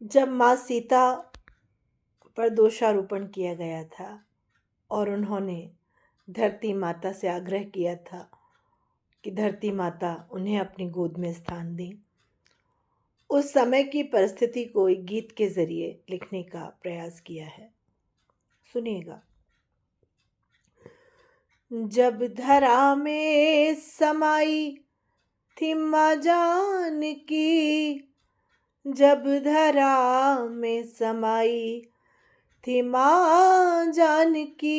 जब माँ सीता पर दोषारोपण किया गया था और उन्होंने धरती माता से आग्रह किया था कि धरती माता उन्हें अपनी गोद में स्थान दें, उस समय की परिस्थिति को एक गीत के जरिए लिखने का प्रयास किया है। सुनिएगा। जब धरा में समाई थी माँ जानकी, जब धरा में समाई थी माँ जानकी,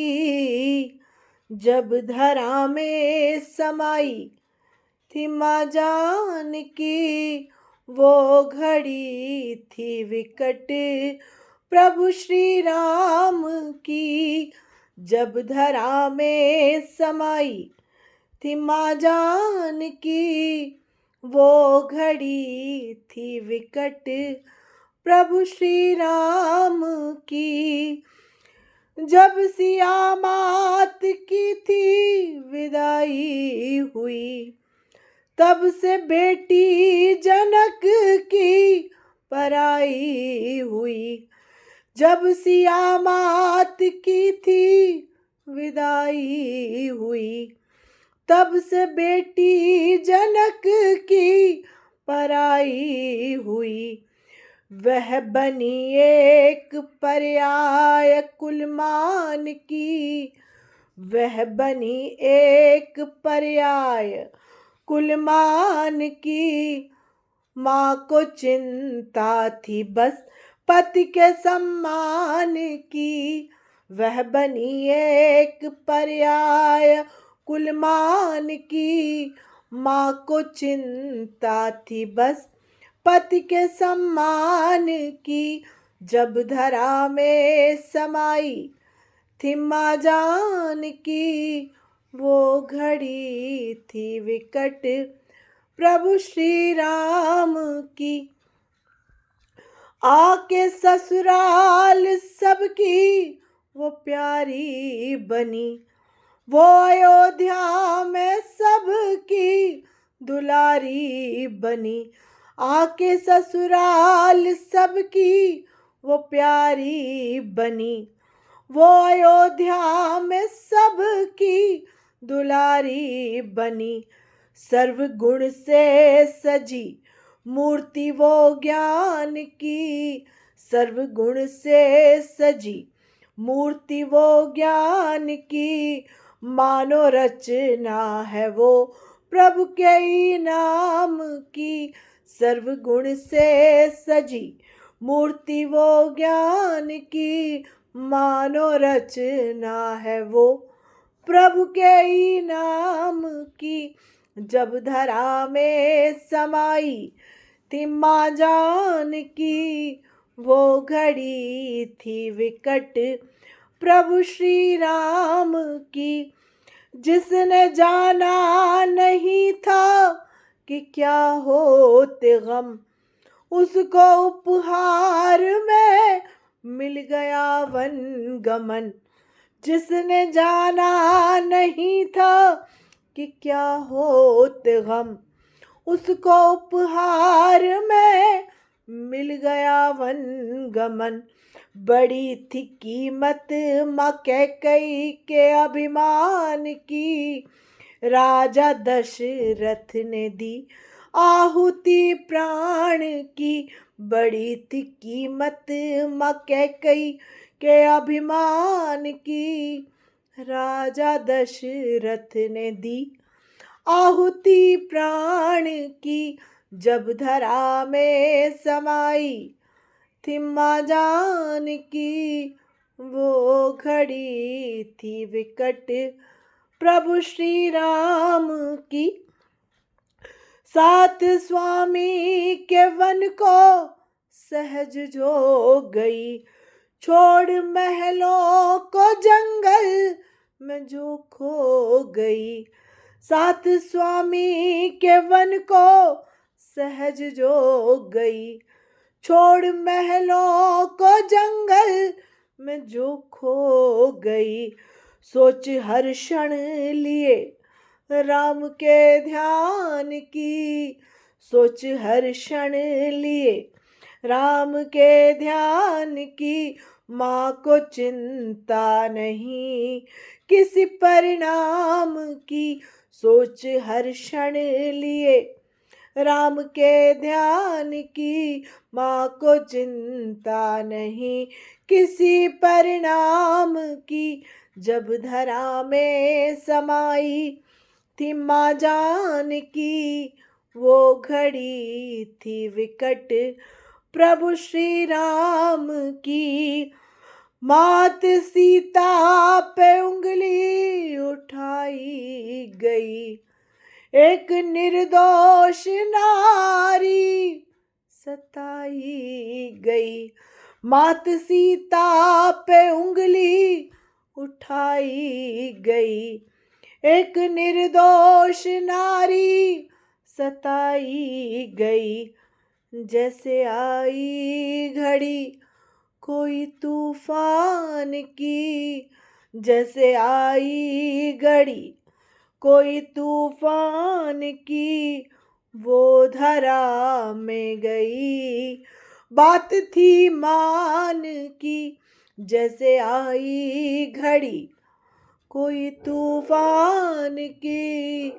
जब धरा में समाई थी माँ जानकी, वो घड़ी थी विकट प्रभु श्री राम की। जब धरा में समाई थी माँ जानकी, वो घड़ी थी विकट प्रभु श्री राम की। जब सिया मात की थी विदाई हुई, तब से बेटी जनक की पराई हुई। जब सिया मात की थी विदाई हुई, तब से बेटी जनक की पराई हुई। वह बनी एक पर्याय कुलमान की, वह बनी एक पर्याय कुलमान की। माँ को चिंता थी बस पति के सम्मान की, वह बनी एक पर्याय कुलमान की। माँ को चिंता थी बस पति के सम्मान की। जब धरा में समाई थी माँ जानकी, वो घड़ी थी विकट प्रभु श्री राम की। आके ससुराल सबकी वो प्यारी बनी, वो अयोध्या में सबकी दुलारी बनी। आके ससुराल सबकी वो प्यारी बनी, वो अयोध्या में सबकी दुलारी बनी। सर्वगुण से सजी मूर्ति वो ज्ञान की, सर्वगुण से सजी मूर्ति वो ज्ञान की। मानो रचना है वो प्रभु के ही नाम की, सर्वगुण से सजी मूर्ति वो ज्ञान की। मानो रचना है वो प्रभु के ही नाम की। जब धरा में समाई थी माँ जानकी, वो घड़ी थी विकट प्रभु श्री राम की। जिसने जाना नहीं था कि क्या होते गम, उसको उपहार में मिल गया वन गमन। जिसने जाना नहीं था कि क्या होते गम, उसको उपहार में मिल गया वन गमन। बड़ी थी कीमत माँ कैकेयी के अभिमान की, राजा दशरथ ने दी आहुति प्राण की। बड़ी थी कीमत माँ कैकेयी के अभिमान की, राजा दशरथ ने दी आहुति प्राण की। जब धरा में समाई थी माँ जानकी, वो घड़ी थी विकट प्रभु श्री राम की। सात स्वामी के वन को सहज जो गई, छोड़ महलों को जंगल में जो खो गई। सात स्वामी के वन को सहज जो गई, छोड़ महलों को जंगल में जो खो गई। सोच हर क्षण लिए राम के ध्यान की, सोच हर क्षण लिए राम के ध्यान की माँ को चिंता नहीं, किसी परिणाम की सोच हर क्षण लिए। राम के ध्यान की माँ को चिंता नहीं, किसी परिणाम की। जब धरा में समाई थी माँ जानकी, वो घड़ी थी विकट प्रभु श्री राम की। मात सीता पे उंगली उठाई गई, एक निर्दोष नारी सताई गई। मात सीता पे उंगली उठाई गई, एक निर्दोष नारी सताई गई। जैसे आई घड़ी कोई तूफान की, जैसे आई घड़ी कोई तूफान की, वो धरा में गई। बात थी मान की, जैसे आई घड़ी कोई तूफान की,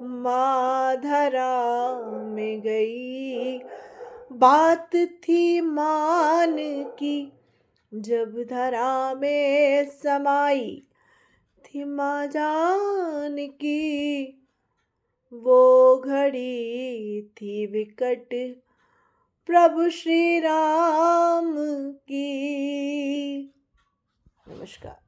माँ धरा में गई। बात थी मान की, जब धरा में समाई थी माँ जानकी, वो घड़ी थी विकट प्रभु श्री राम की। नमस्कार।